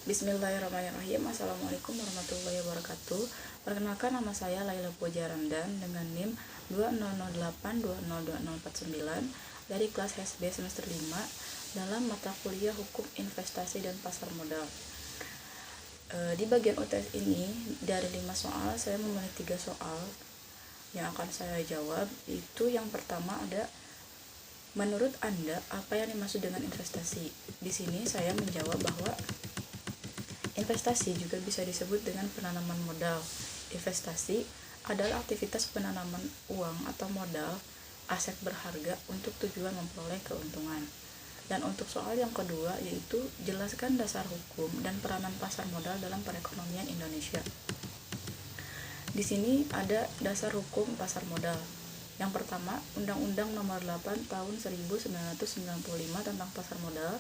Bismillahirrahmanirrahim. Assalamualaikum warahmatullahi wabarakatuh. Perkenalkan, nama saya Laila Puja Ramdan dengan NIM 2008202049 dari kelas HSB semester 5 dalam mata kuliah Hukum Investasi dan Pasar Modal. Di bagian UTS ini dari 5 soal saya memilih 3 soal yang akan saya jawab. Itu yang pertama ada, menurut Anda apa yang dimaksud dengan investasi? Di sini saya menjawab bahwa investasi juga bisa disebut dengan penanaman modal. Investasi adalah aktivitas penanaman uang atau modal aset berharga untuk tujuan memperoleh keuntungan. Dan untuk soal yang kedua yaitu jelaskan dasar hukum dan peranan pasar modal dalam perekonomian Indonesia. Di sini ada dasar hukum pasar modal. Yang pertama, Undang-Undang Nomor 8 Tahun 1995 tentang pasar modal.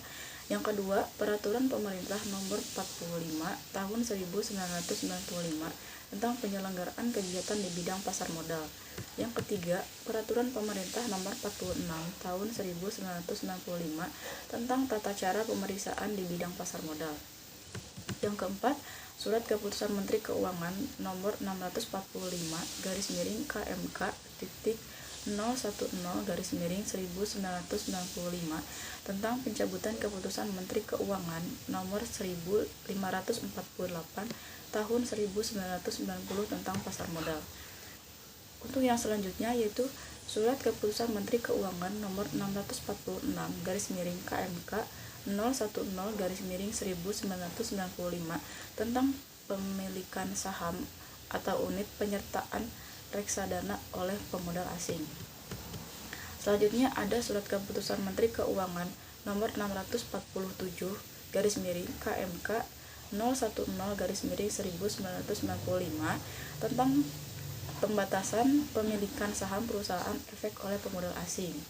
Yang kedua, Peraturan Pemerintah Nomor 45 Tahun 1995 tentang penyelenggaraan kegiatan di bidang pasar modal. Yang ketiga, Peraturan Pemerintah Nomor 46 Tahun 1995 tentang tata cara pemeriksaan di bidang pasar modal. Yang keempat, Surat Keputusan Menteri Keuangan Nomor 645/KMK 010/1995 tentang pencabutan Keputusan Menteri Keuangan Nomor 1548 Tahun 1990 tentang pasar modal. Untuk yang selanjutnya yaitu Surat Keputusan Menteri Keuangan Nomor 646/KMK 010/1995 tentang pemilikan saham atau unit penyertaan reksadana oleh pemodal asing. Selanjutnya ada Surat Keputusan Menteri Keuangan Nomor 647/KMK 010/1995 tentang pembatasan pemilikan saham perusahaan efek oleh pemodal asing.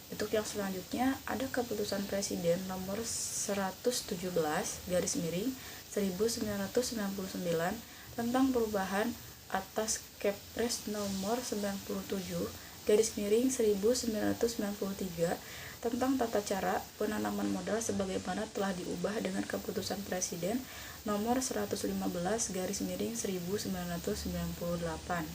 Untuk yang selanjutnya ada Keputusan Presiden Nomor 117/1999 tentang perubahan atas Kepres Nomor 97/1993 tentang tata cara penanaman modal sebagaimana telah diubah dengan Keputusan Presiden Nomor 115/1998.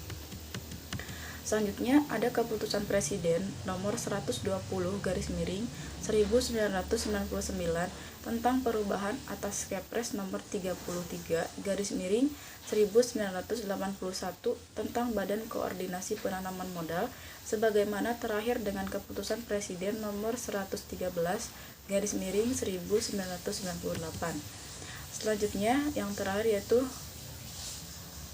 Selanjutnya ada Keputusan Presiden Nomor 120/1999 tentang perubahan atas Kepres Nomor 33/1981 tentang Badan Koordinasi Penanaman Modal sebagaimana terakhir dengan Keputusan Presiden Nomor 113/1998. Selanjutnya yang terakhir yaitu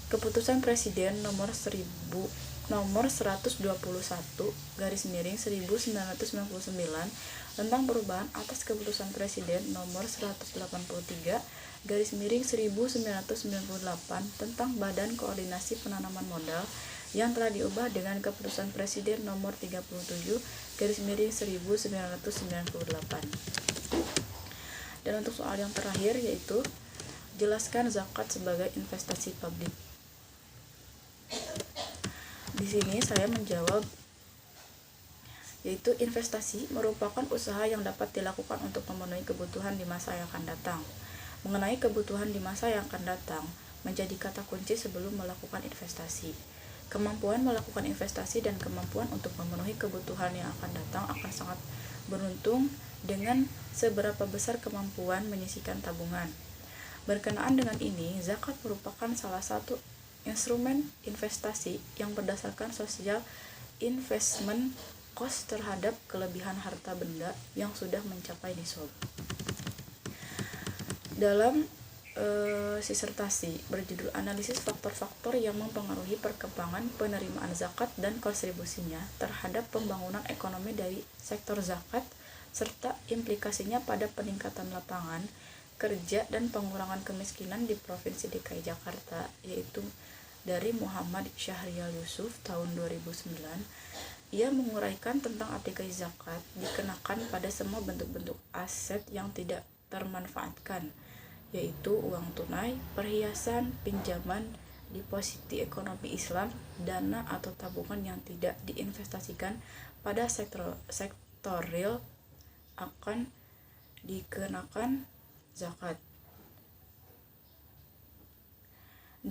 Keputusan Presiden Nomor 121/1999 tentang perubahan atas Keputusan Presiden Nomor 183/1998 tentang Badan Koordinasi Penanaman Modal yang telah diubah dengan Keputusan Presiden Nomor 37/1998. Dan untuk soal yang terakhir yaitu jelaskan zakat sebagai investasi publik. Di sini saya menjawab yaitu investasi merupakan usaha yang dapat dilakukan untuk memenuhi kebutuhan di masa yang akan datang. Mengenai kebutuhan di masa yang akan datang menjadi kata kunci sebelum melakukan investasi. Kemampuan melakukan investasi dan kemampuan untuk memenuhi kebutuhan yang akan datang akan sangat beruntung dengan seberapa besar kemampuan menyisihkan tabungan. Berkenaan dengan ini, zakat merupakan salah satu instrumen investasi yang berdasarkan social investment cost terhadap kelebihan harta benda yang sudah mencapai nisab. Dalam disertasi berjudul Analisis Faktor-faktor yang mempengaruhi perkembangan penerimaan zakat dan kontribusinya terhadap pembangunan ekonomi dari sektor zakat serta implikasinya pada peningkatan lapangan kerja dan pengurangan kemiskinan di Provinsi DKI Jakarta, yaitu dari Muhammad Syahrial Yusuf tahun 2009. Ia menguraikan tentang aplikasi zakat dikenakan pada semua bentuk-bentuk aset yang tidak termanfaatkan, yaitu uang tunai, perhiasan, pinjaman, depositi ekonomi Islam, dana atau tabungan yang tidak diinvestasikan pada sektor real akan dikenakan zakat.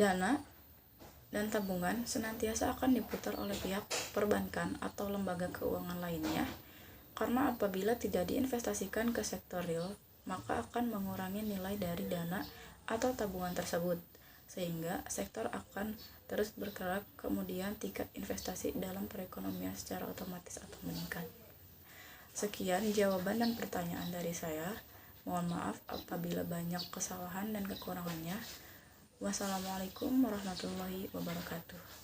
Dana dan tabungan senantiasa akan diputar oleh pihak perbankan atau lembaga keuangan lainnya, karena apabila tidak diinvestasikan ke sektor real, maka akan mengurangi nilai dari dana atau tabungan tersebut, sehingga sektor akan terus bergerak, kemudian tingkat investasi dalam perekonomian secara otomatis atau meningkat. Sekian jawaban dan pertanyaan dari saya. Mohon maaf apabila banyak kesalahan dan kekurangannya. Wassalamualaikum warahmatullahi wabarakatuh.